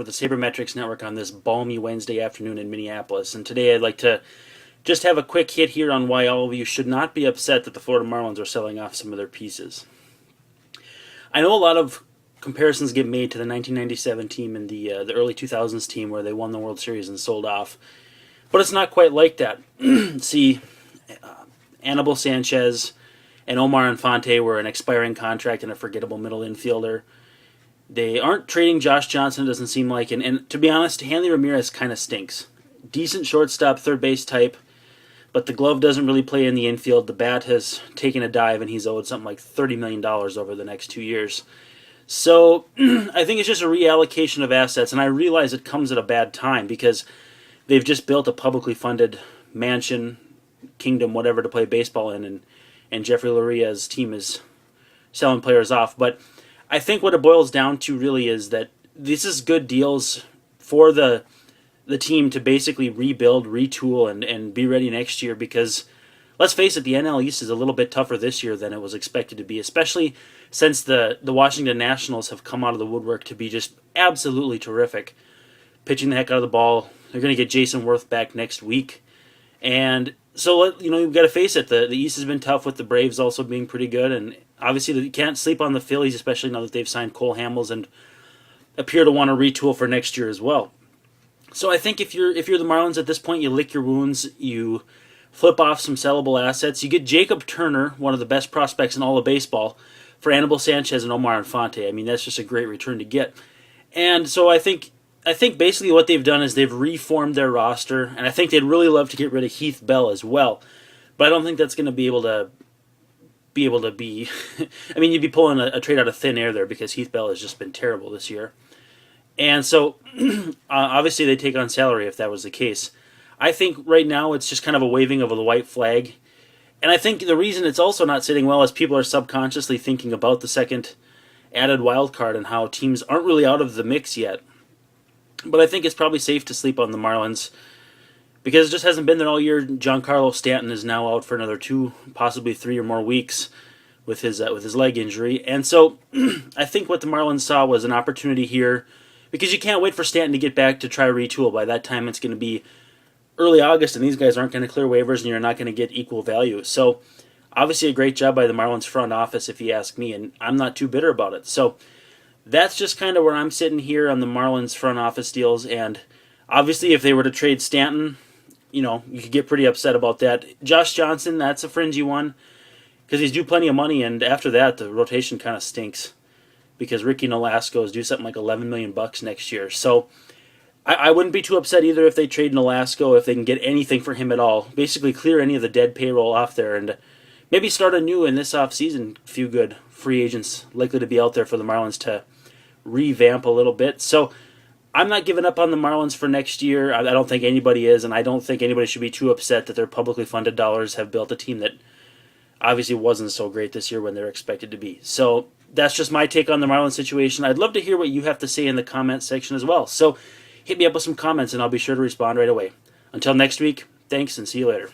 for the Sabermetrics Network on this balmy Wednesday afternoon in Minneapolis. And today I'd like to just have a quick hit here on why all of you should not be upset that the Florida Marlins are selling off some of their pieces. I know a lot of comparisons get made to the 1997 team and the early 2000s team where they won the World Series and sold off. But it's not quite like that. See, Anibal Sanchez and Omar Infante were an expiring contract and a forgettable middle infielder. They aren't trading Josh Johnson, it doesn't seem like. And to be honest, Hanley Ramirez kind of stinks. Decent shortstop, third base type, but the glove doesn't really play in the infield. The bat has taken a dive, and he's owed something like $30 million over the next 2 years. So I think it's just a reallocation of assets, and I realize it comes at a bad time because they've just built a publicly funded mansion, kingdom, whatever, to play baseball in, and Jeffrey Luria's team is selling players off. But I think what it boils down to really is that this is good deals for the team to basically rebuild, retool, and be ready next year because, let's face it, the NL East is a little bit tougher this year than it was expected to be, especially since the Washington Nationals have come out of the woodwork to be just absolutely terrific, pitching the heck out of the ball. They're going to get Jason Worth back next week. And so, you've got to face it. The East has been tough with the Braves also being pretty good, and obviously you can't sleep on the Phillies, especially now that they've signed Cole Hamels and appear to want to retool for next year as well. So I think if you're the Marlins at this point, you lick your wounds, you flip off some sellable assets, you get Jacob Turner, one of the best prospects in all of baseball, for Anibal Sanchez and Omar Infante. I mean, that's just a great return to get. And so I think basically what they've done is they've reformed their roster, and I think they'd really love to get rid of Heath Bell as well. But I don't think that's going to be able to be I mean, you'd be pulling a trade out of thin air there because Heath Bell has just been terrible this year. And so obviously they take on salary if that was the case. I think right now it's just kind of a waving of the white flag. And I think the reason it's also not sitting well is people are subconsciously thinking about the second added wild card and how teams aren't really out of the mix yet. But I think it's probably safe to sleep on the Marlins because it just hasn't been there all year. Giancarlo Stanton is now out for another 2, possibly 3 or more weeks with his leg injury. And so I think what the Marlins saw was an opportunity here because you can't wait for Stanton to get back to try retool. By that time it's going to be early August and these guys aren't going to clear waivers and you're not going to get equal value. So obviously a great job by the Marlins front office if you ask me, and I'm not too bitter about it. So that's just kind of where I'm sitting here on the Marlins front office deals. And obviously if they were to trade Stanton, you could get pretty upset about that. Josh Johnson, that's a fringy one because he's due plenty of money, and after that the rotation kind of stinks because Ricky Nolasco is due something like $11 million next year. So I wouldn't be too upset either if they trade Nolasco, if they can get anything for him at all. Basically clear any of the dead payroll off there and maybe start anew in this offseason. A few good free agents likely to be out there for the Marlins to revamp a little bit. So I'm not giving up on the Marlins for next year. I don't think anybody is, and I don't think anybody should be too upset that their publicly funded dollars have built a team that obviously wasn't so great this year when they're expected to be. So that's just my take on the Marlins situation. I'd love to hear what you have to say in the comments section as well. So hit me up with some comments, and I'll be sure to respond right away. Until next week, thanks, and see you later.